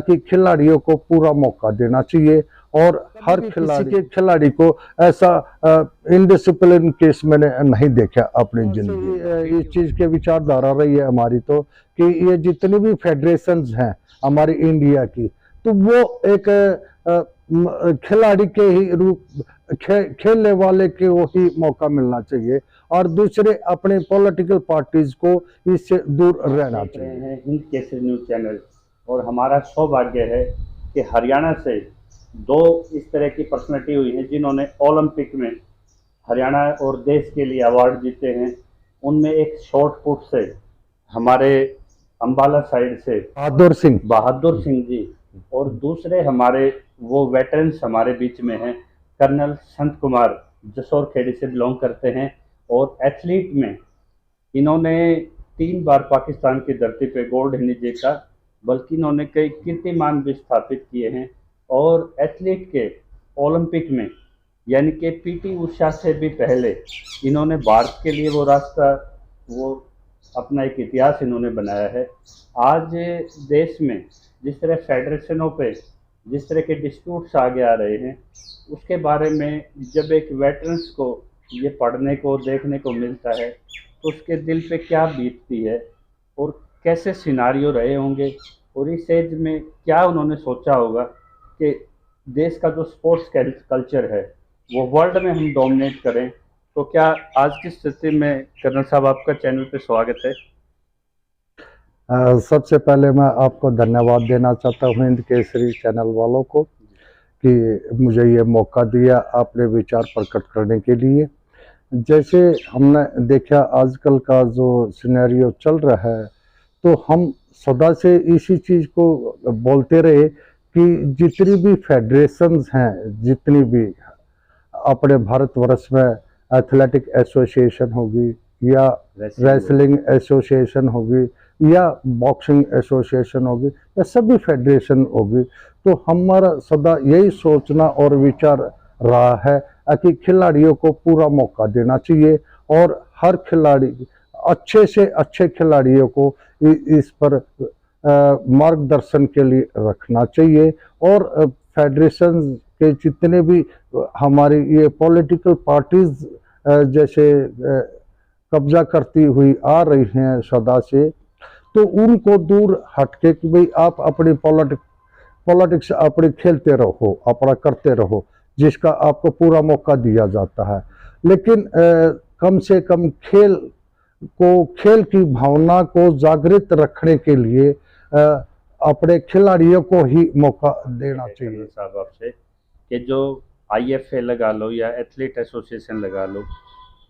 कि खिलाड़ियों को पूरा मौका देना चाहिए और हर खिलाड़ी को ऐसा इनडिसिप्लिन केस मैंने नहीं देखा अपनी जिंदगी। इस चीज के विचारधारा रही है हमारी तो कि ये जितनी भी फेडरेशंस हैं हमारी इंडिया की, तो वो एक खिलाड़ी के ही रूप खेलने वाले को ही मौका मिलना चाहिए और दूसरे अपने पॉलिटिकल पार्टीज को इससे दूर रहना चाहिए। हिंद केसरी न्यूज चैनल और हमारा सौभाग्य है कि हरियाणा से दो इस तरह की पर्सनालिटी हुई हैं जिन्होंने ओलंपिक में हरियाणा और देश के लिए अवार्ड जीते हैं। उनमें एक शॉर्ट पुट से हमारे अंबाला साइड से बहादुर सिंह जी और दूसरे हमारे वो वेटरन्स हमारे बीच में हैं, कर्नल संत कुमार जसौर खेड़ी से बिलोंग करते हैं और एथलीट में इन्होंने 3 बार पाकिस्तान की धरती पे गोल्ड नहीं जीता, बल्कि इन्होंने कई कीर्तिमान भी स्थापित किए हैं। और एथलीट के ओलंपिक में यानी कि पीटी उषा से भी पहले इन्होंने भारत के लिए वो रास्ता, वो अपना एक इतिहास इन्होंने बनाया है। आज देश में जिस तरह फेडरेशनों पे जिस तरह के डिस्प्यूट्स आगे आ रहे हैं, उसके बारे में जब एक वेटरन्स को ये पढ़ने को देखने को मिलता है तो उसके दिल पे क्या बीतती है और कैसे सिनारियो रहे होंगे और इस एज में क्या उन्होंने सोचा होगा कि देश का जो स्पोर्ट्स कल्चर है वो वर्ल्ड में हम डोमिनेट करें। तो क्या आज की स्थिति में कर्नल साहब आपका चैनल पे स्वागत है। सबसे पहले मैं आपको धन्यवाद देना चाहता हूँ हिंद केसरी चैनल वालों को कि मुझे ये मौका दिया आपने विचार प्रकट करने के लिए। जैसे हमने देखा आजकल का जो सिनेरियो चल रहा है, तो हम सदा से इसी चीज़ को बोलते रहे कि जितनी भी फेडरेशंस हैं, जितनी भी अपने भारतवर्ष में एथलेटिक एसोसिएशन होगी या रेसलिंग एसोसिएशन होगी या बॉक्सिंग एसोसिएशन होगी या सभी फेडरेशन होगी, तो हमारा सदा यही सोचना और विचार रहा है कि खिलाड़ियों को पूरा मौका देना चाहिए और हर खिलाड़ी अच्छे से अच्छे खिलाड़ियों को इस पर मार्गदर्शन के लिए रखना चाहिए। और फेडरेशन के जितने भी हमारी ये पॉलिटिकल पार्टीज जैसे कब्जा करती हुई आ रही हैं सदा से, तो उनको दूर हटके कि भाई आप अपनी पॉलिटिक्स अपने खेलते रहो, अपना करते रहो, जिसका आपको पूरा मौका दिया जाता है। लेकिन कम से कम खेल की भावना को जागृत रखने के लिए अपने खिलाड़ियों को ही मौका देना चाहिए। साहब आपसे कि जो IFA लगा लो या एथलीट एसोसिएशन लगा लो,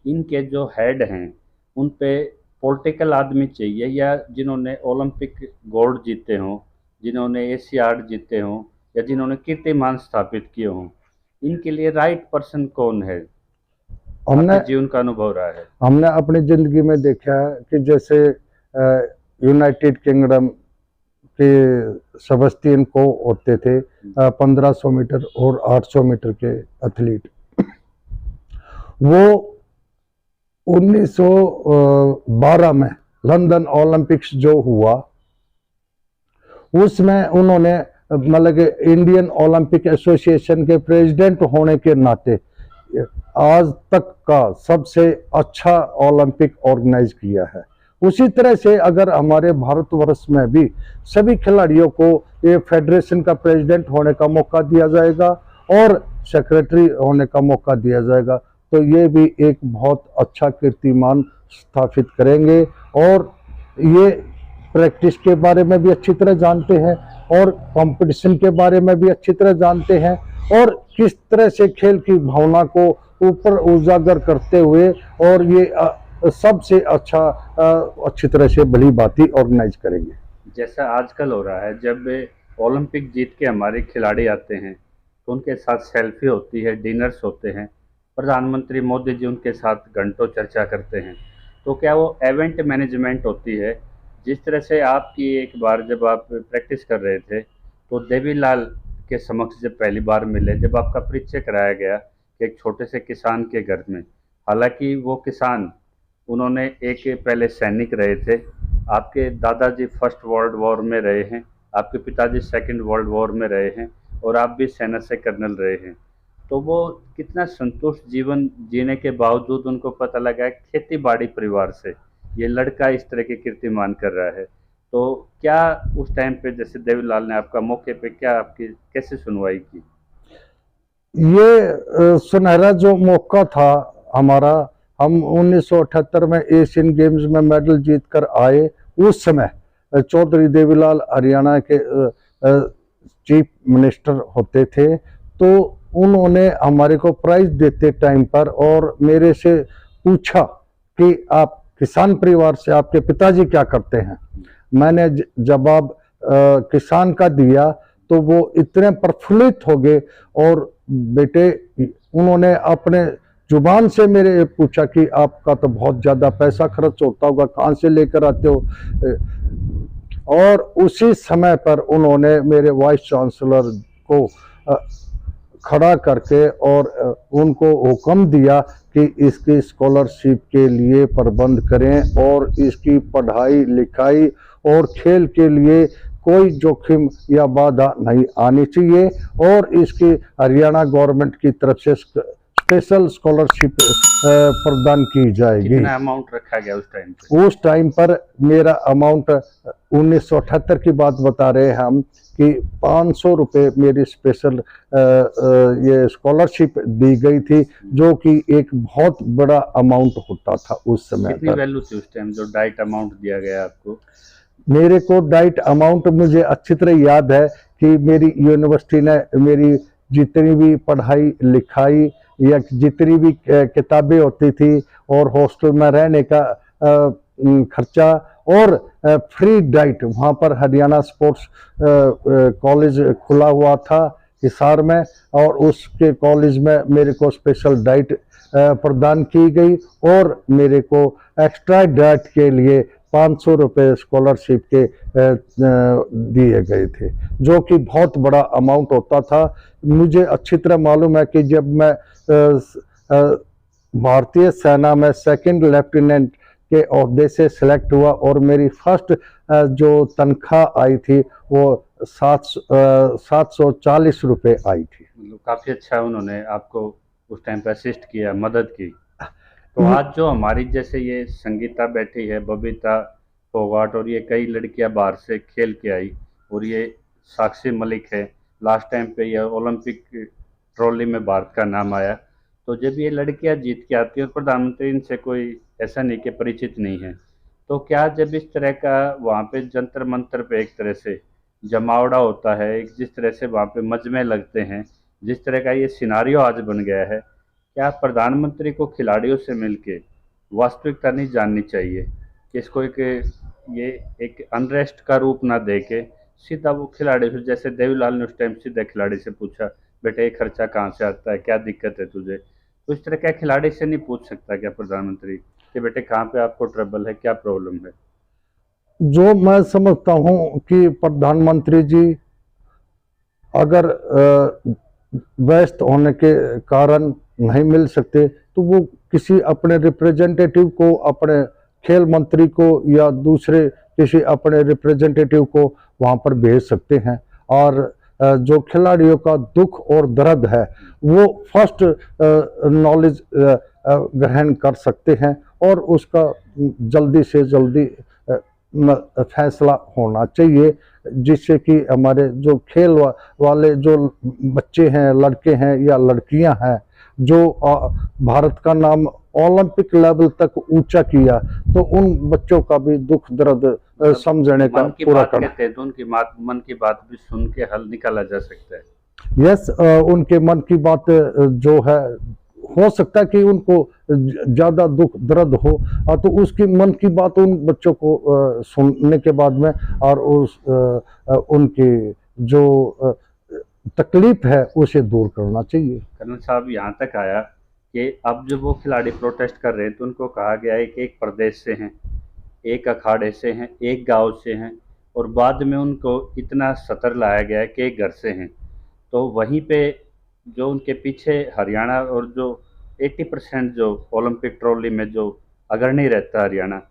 इनके जो हेड हैं उन पे पॉलिटिकल आदमी चाहिए या जिन्होंने ओलंपिक गोल्ड जीते हों, जिन्होंने एशियाड जीते हों या जिन्होंने कीर्तिमान स्थापित किए हों, इनके लिए राइट पर्सन कौन है? हमने जीवन का अनुभव रहा है, हमने अपनी जिंदगी में देखा है कि जैसे यूनाइटेड किंगडम के सेबेस्टियन को होते थे 1500 मीटर और 800 मीटर के एथलीट, वो 1912 में लंदन ओलंपिक्स जो हुआ उसमें उन्होंने मतलब इंडियन ओलंपिक एसोसिएशन के प्रेसिडेंट होने के नाते आज तक का सबसे अच्छा ओलंपिक ऑर्गेनाइज किया है। उसी तरह से अगर हमारे भारतवर्ष में भी सभी खिलाड़ियों को ये फेडरेशन का प्रेसिडेंट होने का मौका दिया जाएगा और सेक्रेटरी होने का मौका दिया जाएगा, तो ये भी एक बहुत अच्छा कीर्तिमान स्थापित करेंगे और ये प्रैक्टिस के बारे में भी अच्छी तरह जानते हैं और कंपटीशन के बारे में भी अच्छी तरह जानते हैं और किस तरह से खेल की भावना को ऊपर उजागर करते हुए और ये सबसे अच्छी तरह से भली भांति ऑर्गेनाइज करेंगे। जैसा आजकल हो रहा है, जब ओलंपिक जीत के हमारे खिलाड़ी आते हैं तो उनके साथ सेल्फी होती है, डिनर्स होते हैं, प्रधानमंत्री मोदी जी उनके साथ घंटों चर्चा करते हैं, तो क्या वो इवेंट मैनेजमेंट होती है? जिस तरह से आपकी एक बार जब आप प्रैक्टिस कर रहे थे तो देवीलाल के समक्ष जब पहली बार मिले, जब आपका परिचय कराया गया कि एक छोटे से किसान के घर में, हालांकि वो किसान उन्होंने एक पहले सैनिक रहे थे, आपके दादाजी फर्स्ट वर्ल्ड वॉर में रहे हैं, आपके पिताजी सेकंड वर्ल्ड वॉर में रहे हैं और आप भी सेना से कर्नल रहे हैं, तो वो कितना संतुष्ट जीवन जीने के बावजूद उनको पता लगा है खेती बाड़ी परिवार से ये लड़का इस तरह के कीर्तिमान कर रहा है, तो क्या उस टाइम पे जैसे देवीलाल ने आपका मौके पे क्या आपकी कैसे सुनवाई की? ये सुनहरा जो मौका था हमारा, हम 1978 में एशियन गेम्स में मेडल जीत कर आए। उस समय चौधरी देवीलाल हरियाणा के चीफ मिनिस्टर होते थे, तो उन्होंने हमारे को प्राइज देते टाइम पर और मेरे से पूछा कि आप किसान परिवार से, आपके पिताजी क्या करते हैं। मैंने जवाब किसान का दिया तो वो इतने प्रफुल्लित हो गए और बेटे उन्होंने अपने जुबान से मेरे पूछा कि आपका तो बहुत ज़्यादा पैसा खर्च होता होगा, कहाँ से लेकर आते हो। और उसी समय पर उन्होंने मेरे वाइस चांसलर को खड़ा करके और उनको हुक्म दिया कि इसकी स्कॉलरशिप के लिए प्रबंध करें और इसकी पढ़ाई लिखाई और खेल के लिए कोई जोखिम या बाधा नहीं आनी चाहिए और इसकी हरियाणा गवर्नमेंट की तरफ से स्पेशल स्कॉलरशिप प्रदान की जाएगी। कितना अमाउंट रखा गया उस टाइम पे? उस टाइम पर मेरा अमाउंट 1978 की बात बता रहे हैं हम कि 500 रुपये मेरी स्पेशल ये स्कॉलरशिप दी गई थी, जो कि एक बहुत बड़ा अमाउंट होता था उस समय। कितनी वैल्यू थी उस टाइम जो डाइट अमाउंट दिया गया आपको? मेरे को डाइट अमाउंट मुझे अच्छी तरह याद है कि मेरी यूनिवर्सिटी ने मेरी जितनी भी पढ़ाई लिखाई या जितनी भी किताबें होती थी और हॉस्टल में रहने का खर्चा और फ्री डाइट, वहाँ पर हरियाणा स्पोर्ट्स कॉलेज खुला हुआ था हिसार में और उसके कॉलेज में मेरे को स्पेशल डाइट प्रदान की गई और मेरे को एक्स्ट्रा डाइट के लिए 500 रुपये स्कॉलरशिप के दिए गए थे, जो कि बहुत बड़ा अमाउंट होता था। मुझे अच्छी तरह मालूम है कि जब मैं भारतीय सेना में सेकंड लेफ्टिनेंट के ओहदे से सिलेक्ट हुआ और मेरी फर्स्ट जो तनख्वाह आई थी वो 740 रुपये आई थी। मतलब काफ़ी अच्छा उन्होंने आपको उस टाइम पे असिस्ट किया, मदद की। तो आज जो हमारी जैसे ये संगीता बैठी है, बबीता फोगाट, और ये कई लड़कियां बाहर से खेल के आई, और ये साक्षी मलिक है, लास्ट टाइम पे ये ओलंपिक ट्रॉली में भारत का नाम आया। तो जब ये लड़कियां जीत के आती हैं और प्रधानमंत्री इनसे कोई ऐसा नहीं कि परिचित नहीं है, तो क्या जब इस तरह का वहाँ पे जंतर मंतर पे एक तरह से जमावड़ा होता है, जिस तरह से वहाँ पे मजमे लगते हैं, जिस तरह का ये सिनारियो आज बन गया है, क्या प्रधानमंत्री को खिलाड़ियों से मिलके वास्तविकता नहीं जाननी चाहिए कि इसको ये एक अनरेस्ट का रूप ना दे के सीधा वो खिलाड़ी से, जैसे देवीलाल ने उस टाइम सीधा खिलाड़ी से पूछा, बेटे ये खर्चा कहाँ से आता है, क्या दिक्कत है तुझे, तो इस तरह क्या खिलाड़ी से नहीं पूछ सकता क्या प्रधानमंत्री कि बेटे कहाँ पे आपको ट्रबल है, क्या प्रॉब्लम है? जो मैं समझता हूँ कि प्रधानमंत्री जी अगर व्यस्त होने के कारण नहीं मिल सकते तो वो किसी अपने रिप्रेजेंटेटिव को, अपने खेल मंत्री को या दूसरे किसी अपने रिप्रेजेंटेटिव को वहाँ पर भेज सकते हैं और जो खिलाड़ियों का दुख और दर्द है वो फर्स्ट नॉलेज ग्रहण कर सकते हैं और उसका जल्दी से जल्दी फैसला होना चाहिए, जिससे कि हमारे जो खेल वाले जो बच्चे हैं, लड़के हैं या लड़कियां हैं, जो भारत का नाम ओलंपिक लेवल तक ऊंचा किया, तो उन बच्चों का भी दुख दर्द समझने का पूरा करना। कहते हैं तो उनकी मन की बात भी सुन के हल निकाला जा सकता है। यस, उनके मन की बात जो है, हो सकता है कि उनको ज़्यादा दुख दर्द हो तो उसकी मन की बात उन बच्चों को सुनने के बाद में और उनकी जो तकलीफ है उसे दूर करना चाहिए। कर्नल साहब, यहाँ तक आया कि अब जब वो खिलाड़ी प्रोटेस्ट कर रहे हैं तो उनको कहा गया है कि एक प्रदेश से हैं, एक अखाड़े से हैं, एक गांव से हैं, और बाद में उनको इतना सतर लाया गया है कि एक घर से हैं। तो वहीं पे जो उनके पीछे हरियाणा और जो 80% जो ओलंपिक ट्रॉली में जो अग्रणी रहता है हरियाणा,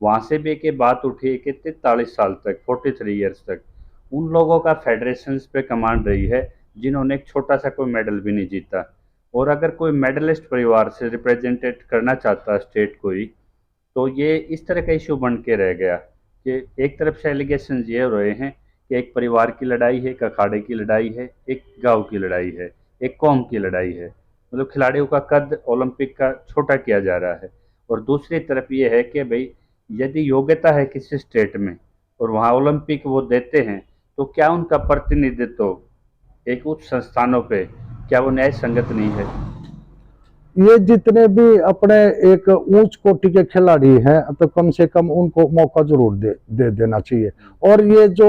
वहाँ से भी एक बात उठी है कि 43 साल तक, 43 ईयर्स तक उन लोगों का फेडरेशंस पे कमांड रही है जिन्होंने एक छोटा सा कोई मेडल भी नहीं जीता। और अगर कोई मेडलिस्ट परिवार से रिप्रेजेंटेट करना चाहता है स्टेट कोई, तो ये इस तरह का इशू बन के रह गया कि एक तरफ से एलिगेशंस ये हो रहे हैं कि एक परिवार की लड़ाई है, एक अखाड़े की लड़ाई है, एक गांव की लड़ाई है, एक कौम की लड़ाई है। मतलब खिलाड़ियों का कद ओलंपिक का छोटा किया जा रहा है। और दूसरी तरफ ये है कि भाई यदि योग्यता है किसी स्टेट में और वहाँ ओलंपिक वो देते हैं, तो क्या उनका प्रतिनिधित्व एक उच्च संस्थानों पे क्या वो न्याय संगत नहीं है? ये जितने भी अपने एक ऊंच कोटि के खिलाड़ी हैं तो कम से कम उनको मौका जरूर दे देना चाहिए। और ये जो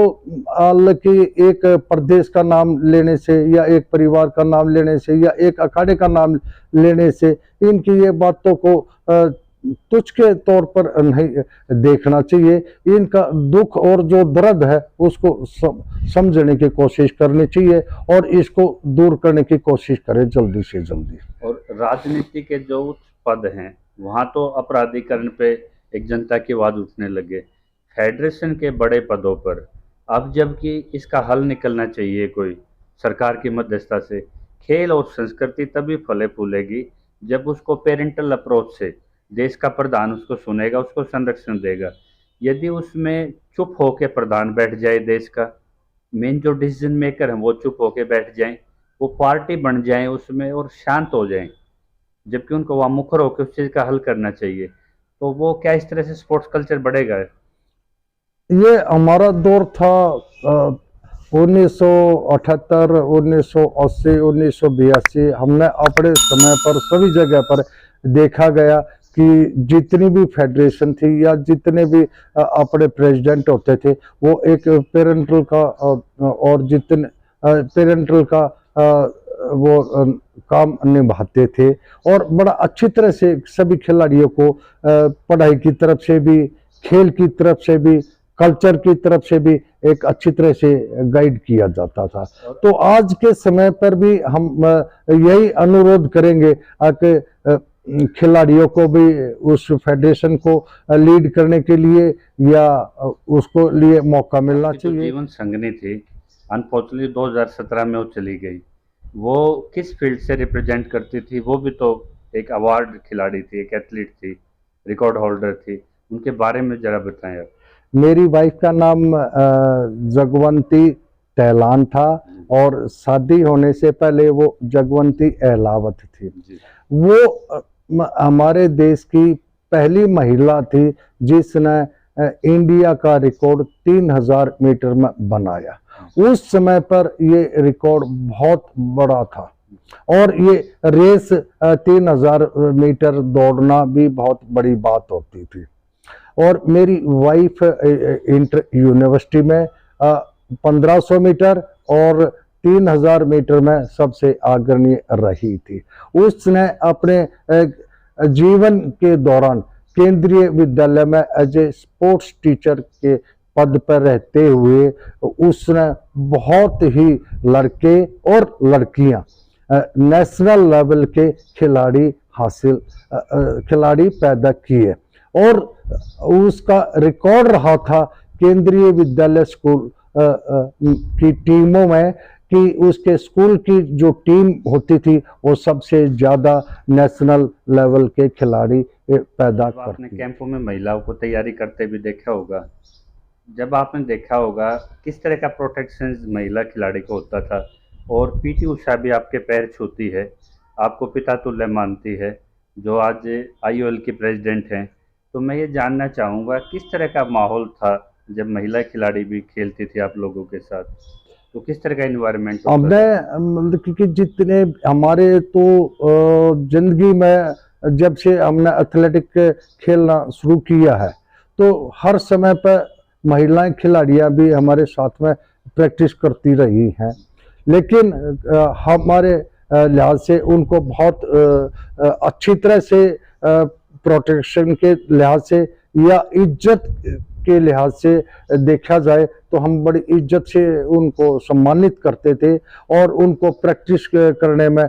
हालांकि एक प्रदेश का नाम लेने से या एक परिवार का नाम लेने से या एक अखाड़े का नाम लेने से इनकी ये बातों को तुच्छ के तौर पर नहीं देखना चाहिए। इनका दुख और जो दर्द है उसको समझने की कोशिश करनी चाहिए और इसको दूर करने की कोशिश करें जल्दी से जल्दी। और राजनीति के जो उच्च पद हैं वहाँ तो अपराधीकरण पे एक जनता की आवाज़ उठने लगे। फेडरेशन के बड़े पदों पर अब जबकि इसका हल निकलना चाहिए कोई सरकार की मध्यस्थता से। खेल और संस्कृति तभी फले फूलेगी जब उसको पेरेंटल अप्रोच से देश का प्रधान उसको सुनेगा, उसको संरक्षण देगा। यदि उसमें चुप होके प्रधान बैठ जाए, देश का मेन जो डिसीजन मेकर हैं वो चुप होके बैठ जाएं, वो पार्टी बन जाएं उसमें और शांत हो जाएं, जबकि उनको वहाँ मुखर होकर उस चीज़ का हल करना चाहिए, तो वो क्या इस तरह से स्पोर्ट्स कल्चर बढ़ेगा? ये हमारा दौर था 1978, 1980, 1982। हमने अपने समय पर सभी जगह पर देखा गया कि जितनी भी फेडरेशन थी या जितने भी अपने प्रेसिडेंट होते थे वो एक पेरेंटल का और जितने पेरेंटल का वो काम निभाते थे और बड़ा अच्छी तरह से सभी खिलाड़ियों को पढ़ाई की तरफ से भी, खेल की तरफ से भी, कल्चर की तरफ से भी एक अच्छी तरह से गाइड किया जाता था। तो आज के समय पर भी हम यही अनुरोध करेंगे कि खिलाड़ियों को भी उस फेडरेशन को लीड करने के लिए या उसको लिए मौका मिलना चाहिए। जीवन संगनी थी, अनफॉर्चुनेटली 2017 में वो चली गई। वो किस फील्ड से रिप्रेजेंट करती थी? वो भी तो एक अवार्ड खिलाड़ी थी, एक एथलीट थी, रिकॉर्ड होल्डर थी। उनके बारे में जरा बताएं आप। मेरी वाइफ का नाम जगवंती टहलान था और शादी होने से पहले वो जगवंती अहलावत थी। वो हमारे देश की पहली महिला थी जिसने इंडिया का रिकॉर्ड 3000 मीटर में बनाया। उस समय पर ये रिकॉर्ड बहुत बड़ा था और ये रेस 3000 मीटर दौड़ना भी बहुत बड़ी बात होती थी। और मेरी वाइफ इंटर यूनिवर्सिटी में 1500 मीटर और 3000 मीटर में सबसे अग्रणी रही थी। उसने अपने जीवन के दौरान केंद्रीय विद्यालय में एज ए स्पोर्ट्स टीचर के पद पर रहते हुए उसने बहुत ही लड़के और लड़कियां नेशनल लेवल के खिलाड़ी पैदा किए और उसका रिकॉर्ड रहा था केंद्रीय विद्यालय स्कूल की टीमों में कि उसके स्कूल की जो टीम होती थी वो सबसे ज्यादा नेशनल लेवल के खिलाड़ी पैदा करती। आपने कैंपों में महिलाओं को तैयारी करते भी देखा होगा, जब आपने देखा होगा किस तरह का प्रोटेक्शन महिला खिलाड़ी को होता था। और पीटी उषा भी आपके पैर छूती है, आपको पिता तुल्य मानती है, जो आज आईओएल की प्रेसिडेंट हैं। तो मैं ये जानना चाहूँगा किस तरह का माहौल था जब महिला खिलाड़ी भी खेलती थी आप लोगों के साथ, तो किस तरह का इन्वायरमेंट? हमने क्योंकि जितने हमारे तो जिंदगी में जब से हमने एथलेटिक खेलना शुरू किया है तो हर समय पर महिलाएं खिलाड़ियां भी हमारे साथ में प्रैक्टिस करती रही हैं, लेकिन हमारे लिहाज से उनको बहुत अच्छी तरह से प्रोटेक्शन के लिहाज से या इज्जत के लिहाज से देखा जाए तो हम बड़ी इज्जत से उनको सम्मानित करते थे और उनको प्रैक्टिस करने में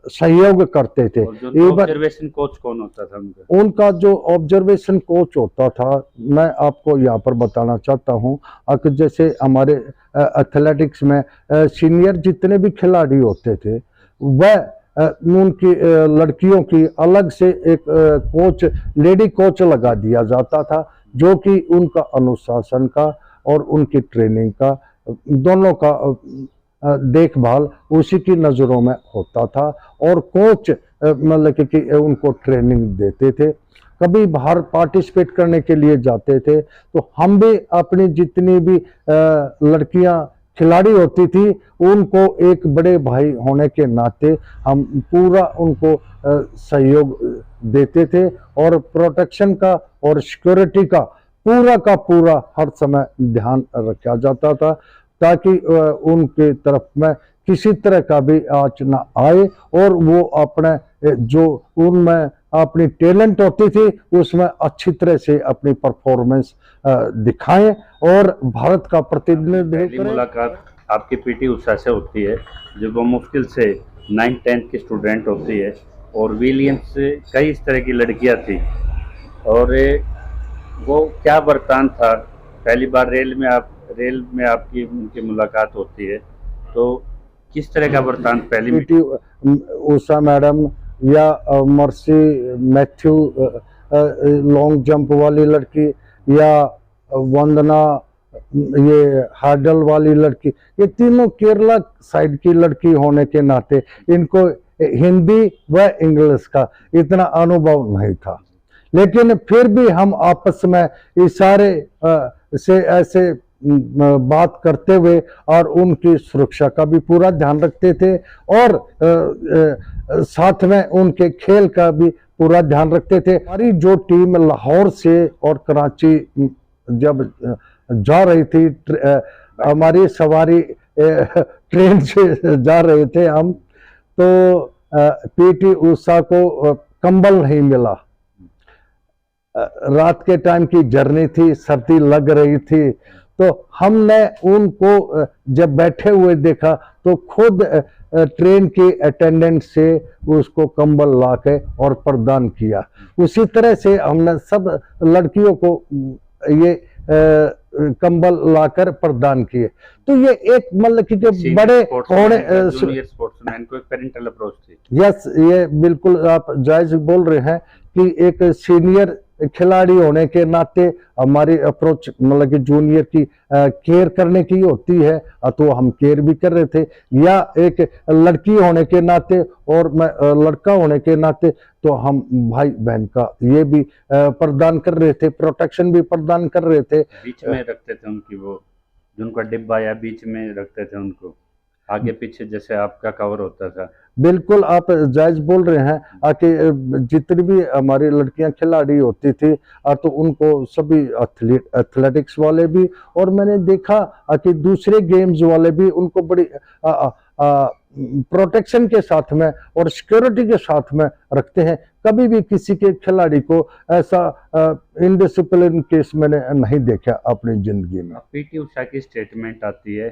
सहयोग करते थे। और जो ऑब्जर्वेशन कोच कौन होता था उनका? उनका जो ऑब्जर्वेशन कोच होता था, मैं आपको यहाँ पर बताना चाहता हूँ कि जैसे हमारे एथलेटिक्स में सीनियर जितने भी खिलाड़ी होते थे, वह उनकी लड़कियों की अलग से एक कोच, लेडी कोच लगा दिया जाता था, जो कि उनका अनुशासन का और उनकी ट्रेनिंग का दोनों का देखभाल उसी की नज़रों में होता था। और कोच मतलब कि उनको ट्रेनिंग देते थे। कभी बाहर पार्टिसिपेट करने के लिए जाते थे तो हम भी अपनी जितनी भी लड़कियां खिलाड़ी होती थी, उनको एक बड़े भाई होने के नाते हम पूरा उनको सहयोग देते थे और प्रोटेक्शन का और सिक्योरिटी का पूरा हर समय ध्यान रखा जाता था, ताकि उनके तरफ में किसी तरह का भी आँच ना आए और वो अपने जो उनमें अपनी टैलेंट होती थी उसमें अच्छी तरह से अपनी परफॉर्मेंस दिखाएं और भारत का प्रतिनिधित्व पहली करें। मुलाकात आपकी पीटी उषा से होती है, जब वो मुश्किल से 9th-10th की स्टूडेंट होती है और विलियम्स से कई इस तरह की लड़कियां थी, और वो क्या बर्तान था? पहली बार रेल में आपकी उनकी मुलाकात होती है, तो किस तरह का बर्तान पहली पीटी उषा मैडम या मर्सी मैथ्यू लॉन्ग जंप वाली लड़की, या वंदना ये हर्डल वाली लड़की, ये तीनों केरला साइड की लड़की होने के नाते इनको हिंदी व इंग्लिश का इतना अनुभव नहीं था, लेकिन फिर भी हम आपस में इशारे से ऐसे बात करते हुए और उनकी सुरक्षा का भी पूरा ध्यान रखते थे और साथ में उनके खेल का भी पूरा ध्यान रखते थे। हमारी जो टीम लाहौर से और कराची जब जा रही थी, हमारी सवारी ट्रेन से जा रहे थे हम, तो पीटी उषा को कंबल नहीं मिला। रात के टाइम की जर्नी थी, सर्दी लग रही थी, तो हमने उनको जब बैठे हुए देखा तो खुद ट्रेन की अटेंडेंट से उसको कंबल लाके और प्रदान किया। उसी तरह से हमने सब लड़कियों को ये कंबल लाकर प्रदान किए। तो ये एक मतलब कि जो बड़े होने जूनियर स्पोर्ट्समैन को एक पेरेंटल अप्रोच थी। यस, ये बिल्कुल आप जायज बोल रहे हैं कि एक सीनियर खिलाड़ी होने के नाते हमारी अप्रोच मतलब कि जूनियर की केयर करने की होती है, तो हम केयर भी कर रहे थे, या एक लड़की होने के नाते और मैं लड़का होने के नाते तो हम भाई बहन का ये भी प्रदान कर रहे थे, प्रोटेक्शन भी प्रदान कर रहे थे। बीच में रखते थे उनकी वो जिनका डिब्बा या बीच में रखते थे उनको, आगे पीछे जैसे आपका कवर होता था। बिल्कुल आप जायज बोल रहे हैं कि जितनी भी हमारी लड़कियां खिलाड़ी होती थी तो उनको सभी एथलेटिक्स वाले भी, और मैंने देखा कि दूसरे गेम्स वाले भी उनको बड़ी प्रोटेक्शन के साथ में और सिक्योरिटी के साथ में रखते हैं। कभी भी किसी के खिलाड़ी को ऐसा इनडिसिप्लिन केस मैंने नहीं देखा अपनी जिंदगी में। पीटी उषा की स्टेटमेंट आती है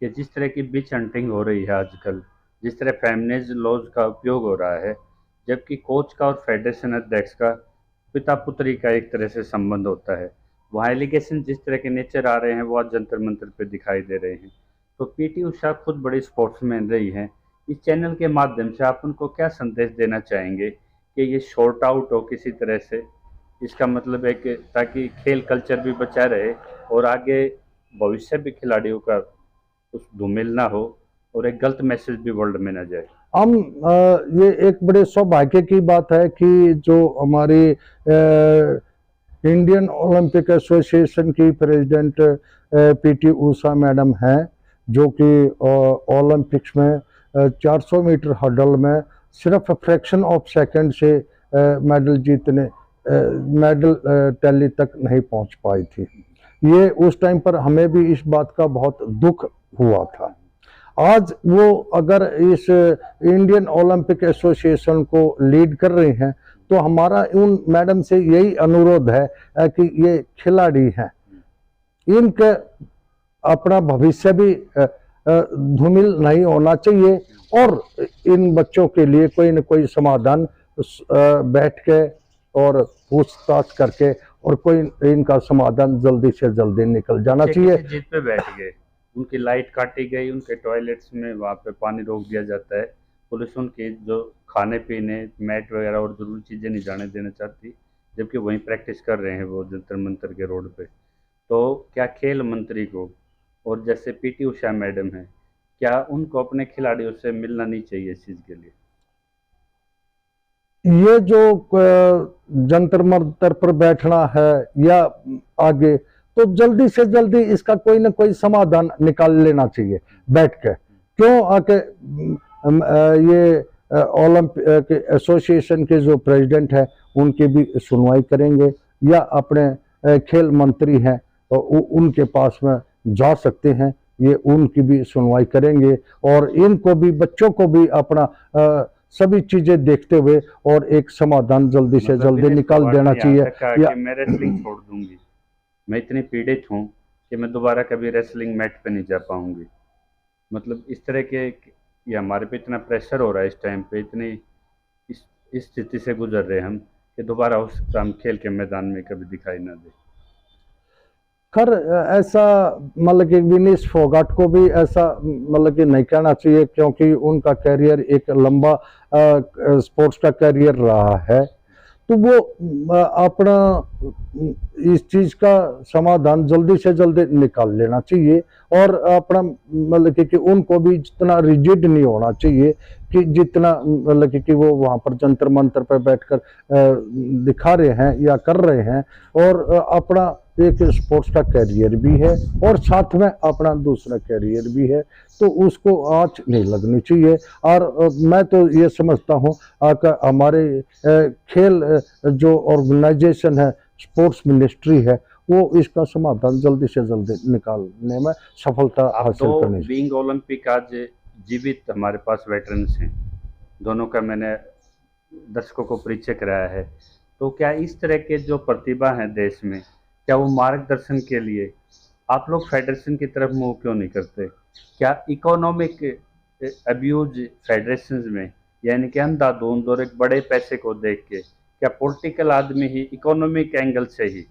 कि जिस तरह की बिच हंटिंग हो रही है आजकल, जिस तरह फेमिनिज लॉज का उपयोग हो रहा है, जबकि कोच का और फेडरेशन अध्यक्ष का पिता पुत्री का एक तरह से संबंध होता है, वहाँ एलिगेशन जिस तरह के नेचर आ रहे हैं वो आज जंतर मंतर पे दिखाई दे रहे हैं। तो पीटी उषा खुद बड़ी स्पोर्ट्समैन रही हैं, इस चैनल के माध्यम से आप उनको क्या संदेश देना चाहेंगे कि ये शॉर्ट आउट हो किसी तरह से? इसका मतलब है कि ताकि खेल कल्चर भी बचा रहे और आगे भविष्य भी खिलाड़ियों का उस धूमिल ना हो और एक गलत मैसेज भी वर्ल्ड में ना जाए। हम ये एक बड़े सौभाग्य की बात है कि जो हमारी इंडियन ओलंपिक एसोसिएशन की प्रेसिडेंट पीटी उषा मैडम हैं, जो कि ओलंपिक्स में 400 मीटर हर्डल में सिर्फ फ्रैक्शन ऑफ सेकंड से मेडल टैली तक नहीं पहुंच पाई थी। ये उस टाइम पर हमें भी इस बात का बहुत दुख हुआ था। आज वो अगर इस इंडियन ओलंपिक एसोसिएशन को लीड कर रही हैं, तो हमारा उन मैडम से यही अनुरोध है कि ये खिलाड़ी हैं, इनके अपना भविष्य भी धूमिल नहीं होना चाहिए और इन बच्चों के लिए कोई न कोई समाधान बैठ के और पूछताछ करके और कोई इनका समाधान जल्दी से जल्दी निकल जाना चाहिए। जिद पे बैठ गए, उनकी लाइट काटी गई, उनके टॉयलेट्स में वहाँ पे पानी रोक दिया जाता है, पुलिस उनके जो खाने पीने मैट वगैरह और जरूरी चीज़ें नहीं जाने देना चाहती, जबकि वहीं प्रैक्टिस कर रहे हैं वो जंतर मंतर के रोड पे। तो क्या खेल मंत्री को और जैसे पीटी उषा मैडम है, क्या उनको अपने खिलाड़ियों से मिलना नहीं चाहिए इस चीज़ के लिए? ये जो जंतर मंतर पर बैठना है या आगे, तो जल्दी से जल्दी इसका कोई ना कोई समाधान निकाल लेना चाहिए बैठ के। क्यों आके ये ओलंपिक एसोसिएशन के जो प्रेसिडेंट है उनकी भी सुनवाई करेंगे या अपने खेल मंत्री हैं तो उनके पास में जा सकते हैं, ये उनकी भी सुनवाई करेंगे और इनको भी बच्चों को भी अपना सभी चीजें देखते हुए और एक समाधान जल्दी से जल्दी निकाल देना चाहिए। या मैं रेसलिंग छोड़ दूंगी, मैं इतनी पीड़ित हूँ कि मैं दोबारा कभी रेसलिंग मैट पे नहीं जा पाऊंगी, मतलब इस तरह के ये हमारे पे इतना प्रेशर हो रहा है इस टाइम पे, इतनी इस स्थिति से गुजर रहे हम कि दोबारा उस हम खेल के मैदान में कभी दिखाई ना दे। खैर ऐसा मतलब कि विनीश फोगाट को भी ऐसा मतलब कि नहीं कहना चाहिए क्योंकि उनका करियर एक लंबा स्पोर्ट्स का करियर रहा है, तो वो अपना इस चीज का समाधान जल्दी से जल्दी निकाल लेना चाहिए और अपना मतलब कि उनको भी जितना रिजिड नहीं होना चाहिए कि जितना मतलब कि वो वहाँ पर जंतर मंतर पर बैठकर दिखा रहे हैं या कर रहे हैं और अपना एक स्पोर्ट्स का करियर भी है और साथ में अपना दूसरा करियर भी है, तो उसको आंच नहीं लगनी चाहिए। और मैं तो ये समझता हूँ कि हमारे खेल जो ऑर्गेनाइजेशन है, स्पोर्ट्स मिनिस्ट्री है, वो इसका समाधान जल्दी से जल्दी निकालने में सफलता हासिल करनी चाहिए। बीइंग ओलंपिक आज जीवित हमारे पास वेटरन्स हैं, दोनों का मैंने दर्शकों को परिचय कराया है, तो क्या इस तरह के जो प्रतिभा हैं देश में, क्या वो मार्गदर्शन के लिए आप लोग फेडरेशन की तरफ मुंह क्यों नहीं करते? क्या इकोनॉमिक अब्यूज फेडरेशन में, यानी कि अंधाधुंध और एक बड़े पैसे को देख के, क्या पॉलिटिकल आदमी ही इकोनॉमिक एंगल से ही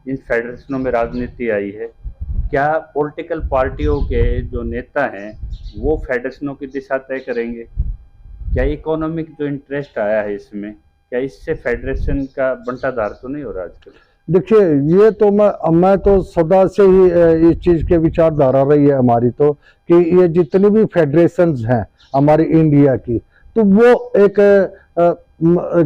इन फेडरेशनों में राजनीति आई है? क्या पॉलिटिकल पार्टियों के जो नेता हैं वो फेडरेशनों की दिशा तय करेंगे? क्या इकोनॉमिक जो इंटरेस्ट आया है इसमें, क्या इससे फेडरेशन का बंटाधार तो नहीं हो रहा आजकल? देखिए, ये तो मैं तो सदा से ही इस चीज के विचारधारा रही है हमारी, तो कि ये जितनी भी फेडरेशंस हैं हमारी इंडिया की, तो वो एक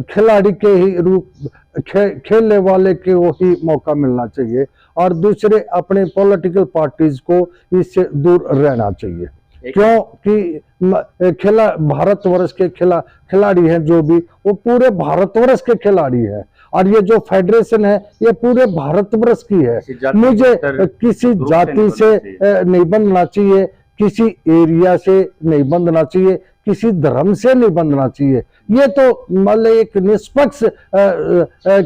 खिलाड़ी के ही रूप खेलने वाले को ही मौका मिलना चाहिए और दूसरे अपने पॉलिटिकल पार्टीज को इससे दूर रहना चाहिए। क्योंकि भारतवर्ष के खिलाड़ी हैं जो भी, वो पूरे भारतवर्ष के खिलाड़ी हैं और ये जो फेडरेशन है ये पूरे भारतवर्ष की है। मुझे किसी जाति से नहीं बंधना चाहिए, किसी एरिया से नहीं बंधना चाहिए, किसी धर्म से नहीं बंधना चाहिए। ये तो मतलब एक निष्पक्ष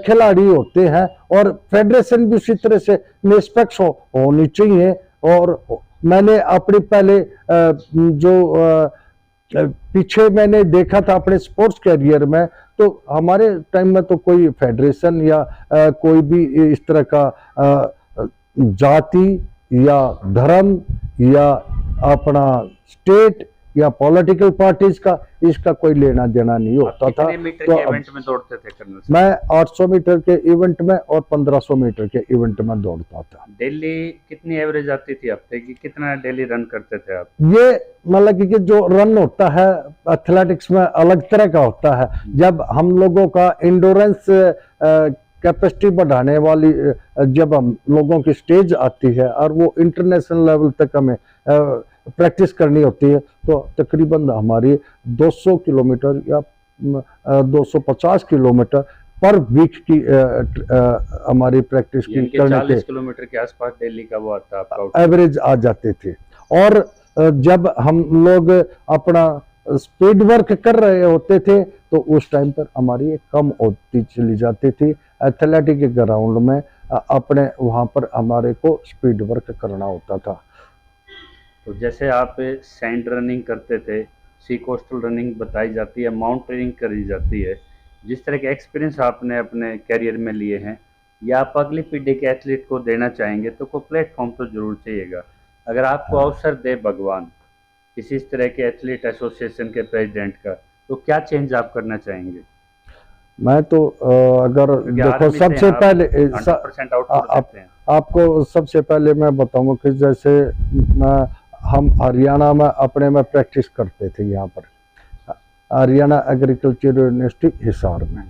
खिलाड़ी होते हैं और फेडरेशन भी उसी तरह से निष्पक्ष होनी चाहिए। और मैंने अपने पहले जो पीछे मैंने देखा था अपने स्पोर्ट्स कैरियर में, तो हमारे टाइम में तो कोई फेडरेशन या कोई भी इस तरह का जाति या धर्म या अपना स्टेट या पॉलिटिकल पार्टीज का इसका कोई लेना देना नहीं होता था। मीटर के इवेंट में दौड़ते थे कर्नल? मैं 800 मीटर के इवेंट में और 1500 मीटर के इवेंट में दौड़ता था। डेली कितनी एवरेज आती थी हफ्ते की, कितना डेली रन करते थे आप? ये मतलब कि जो रन होता है एथलेटिक्स में अलग तरह का होता है। जब हम लोगों का इंडोरेंस कैपेसिटी बढ़ाने वाली जब हम लोगों की स्टेज आती है और वो इंटरनेशनल लेवल तक हमें प्रैक्टिस करनी होती है, तो तकरीबन हमारी 200 किलोमीटर या 250 किलोमीटर पर वीक की हमारी प्रैक्टिस की करने 40 किलोमीटर के आसपास डेली का वो आता आपका एवरेज आ जाते थे। और जब हम लोग अपना स्पीड वर्क कर रहे होते थे तो उस टाइम पर हमारी कम होती चली जाती थी एथलेटिक ग्राउंड में। अपने वहाँ पर हमारे को स्पीड वर्क करना होता था। तो जैसे आप सैंड रनिंग करते थे, सी कोस्टल रनिंग बताई जाती है, माउंटेनिंग करी जाती है, जिस तरह के एक्सपीरियंस आपने अपने करियर में लिए हैं या आप अगली पीढ़ी के एथलीट को देना चाहेंगे, तो कोई प्लेटफॉर्म तो ज़रूर चाहिएगा। अगर आपको अवसर दे भगवान किसी इस तरह के एथलीट एसोसिएशन के प्रेसिडेंट का, तो क्या चेंज आप करना चाहेंगे? मैं तो अगर देखो सबसे पहले 100% आउटपुट देते हैं। आपको सबसे पहले मैं बताऊंगा कि जैसे हम हरियाणा में अपने में प्रैक्टिस करते थे, यहाँ पर हरियाणा एग्रीकल्चर यूनिवर्सिटी हिसार में।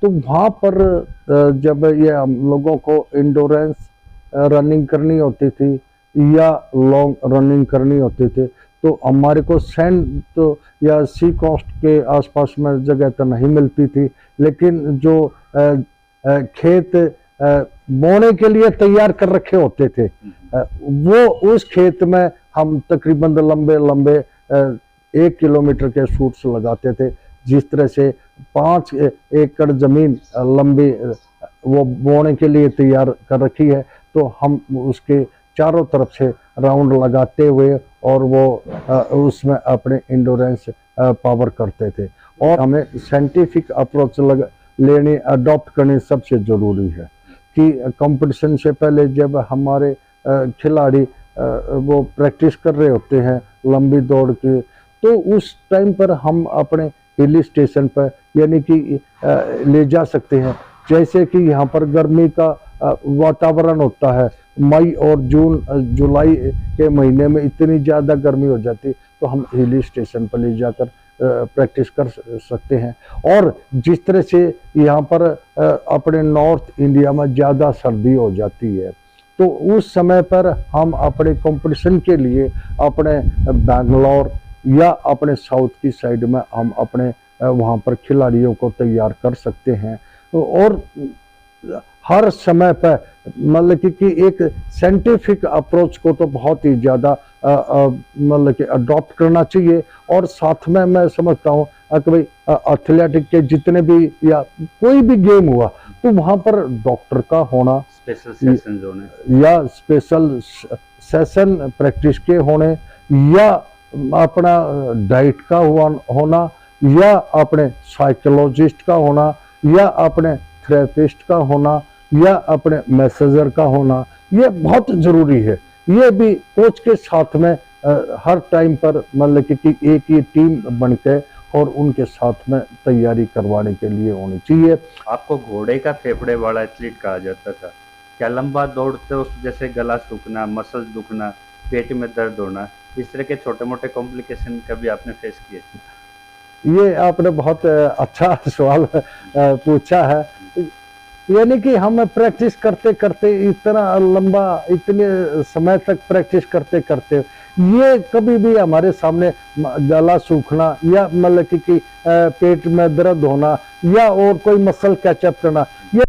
तो वहाँ पर जब ये हम लोगों को इंडोरेंस रनिंग करनी होती थी या लॉन्ग रनिंग करनी होती थी, तो हमारे को सैंड तो या सी कोस्ट के आसपास में जगह तो नहीं मिलती थी, लेकिन जो खेत बोने के लिए तैयार कर रखे होते थे, वो उस खेत में हम तकरीबन लंबे लंबे 1 किलोमीटर के शूट्स लगाते थे। जिस तरह से 5 एकड़ जमीन लंबी वो बोने के लिए तैयार कर रखी है, तो हम उसके चारों तरफ से राउंड लगाते हुए और वो उसमें अपने इंडोरेंस पावर करते थे। और हमें साइंटिफिक अप्रोच लेनी अडॉप्ट करनी सबसे ज़रूरी है कि कंपटीशन से पहले जब हमारे खिलाड़ी वो प्रैक्टिस कर रहे होते हैं लंबी दौड़ की, तो उस टाइम पर हम अपने हिल स्टेशन पर यानी कि ले जा सकते हैं। जैसे कि यहाँ पर गर्मी का वातावरण होता है, मई और जून जुलाई के महीने में इतनी ज़्यादा गर्मी हो जाती, तो हम हिल स्टेशन पर ले जाकर प्रैक्टिस कर सकते हैं। और जिस तरह से यहाँ पर अपने नॉर्थ इंडिया में ज़्यादा सर्दी हो जाती है, तो उस समय पर हम अपने कंपटीशन के लिए अपने बेंगलोर या अपने साउथ की साइड में हम अपने वहाँ पर खिलाड़ियों को तैयार कर सकते हैं। और हर समय पर मतलब कि एक साइंटिफिक अप्रोच को तो बहुत ही ज़्यादा मतलब कि अडॉप्ट करना चाहिए। और साथ में मैं समझता हूँ कि भाई एथलेटिक के जितने भी या कोई भी गेम हुआ, तो वहाँ पर डॉक्टर का होना, स्पेशल सेशन होने या स्पेशल सेशन प्रैक्टिस के होने, या अपना डाइट का होना, या अपने साइकोलॉजिस्ट का होना, या अपने थेरेपिस्ट का होना, या अपने मैसेजर का होना, ये बहुत ज़रूरी है। ये भी कोच के साथ में हर टाइम पर मतलब कि एक ही टीम बनके और उनके साथ में तैयारी करवाने के लिए होनी चाहिए। आपको घोड़े का फेफड़े वाला एथलीट कहा जाता था। क्या लंबा दौड़ते वक्त जैसे गला सूखना, मसल्स दुखना, पेट में दर्द होना, इस तरह के छोटे मोटे कॉम्प्लिकेशन कभी आपने फेस किए? ये आपने बहुत अच्छा सवाल पूछा है। यानी कि हम प्रैक्टिस करते करते इतना लंबा इतने समय तक प्रैक्टिस करते करते ये कभी भी हमारे सामने गला सूखना या मतलब कि पेट में दर्द होना या और कोई मसल कैचअप करना, ये